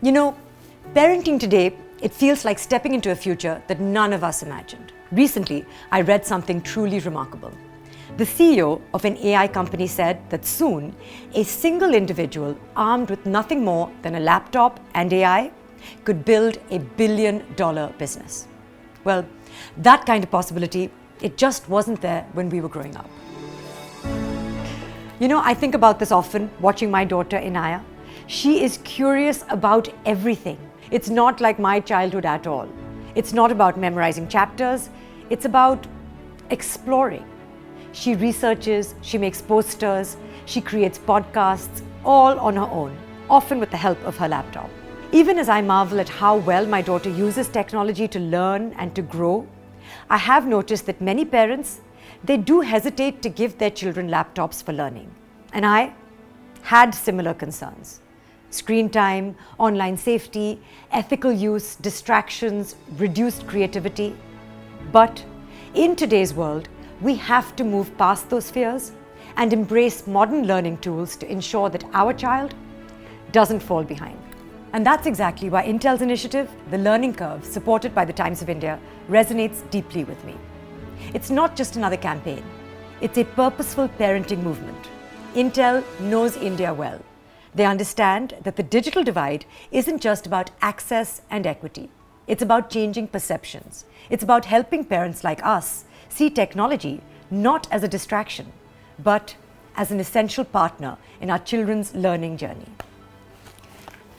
You know, parenting today, it feels like stepping into a future that none of us imagined. Recently, I read something truly remarkable. The CEO of an AI company said that soon, a single individual armed with nothing more than a laptop and AI could build $1 billion business. Well, that kind of possibility, it just wasn't there when we were growing up. You know, I think about this often, watching my daughter Inaya. She is curious about everything. It's not like my childhood at all. It's not about memorizing chapters. It's about exploring. She researches, she makes posters, she creates podcasts, all on her own, often with the help of her laptop. Even as I marvel at how well my daughter uses technology to learn and to grow, I have noticed that many parents, they do hesitate to give their children laptops for learning. And I had similar concerns. Screen time, online safety, ethical use, distractions, reduced creativity. But in today's world, we have to move past those fears and embrace modern learning tools to ensure that our child doesn't fall behind. And that's exactly why Intel's initiative, The Learning Curve, supported by the Times of India, resonates deeply with me. It's not just another campaign. It's a purposeful parenting movement. Intel knows India well. They understand that the digital divide isn't just about access and equity. It's about changing perceptions. It's about helping parents like us see technology not as a distraction, but as an essential partner in our children's learning journey.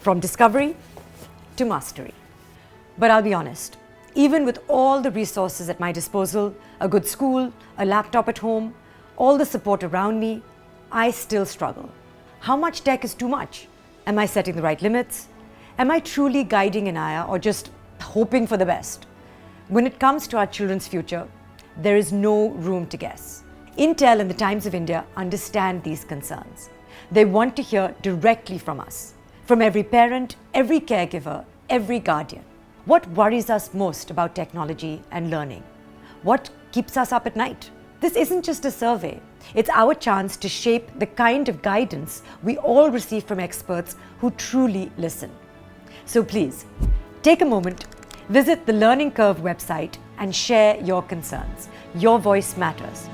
From discovery to mastery. But I'll be honest, even with all the resources at my disposal, a good school, a laptop at home, all the support around me, I still struggle. How much tech is too much? Am I setting the right limits? Am I truly guiding Inaya or just hoping for the best? When it comes to our children's future, there is no room to guess. Intel and the Times of India understand these concerns. They want to hear directly from us, from every parent, every caregiver, every guardian. What worries us most about technology and learning? What keeps us up at night? This isn't just a survey. It's our chance to shape the kind of guidance we all receive from experts who truly listen. So please, take a moment, visit the Learning Curve website and share your concerns. Your voice matters.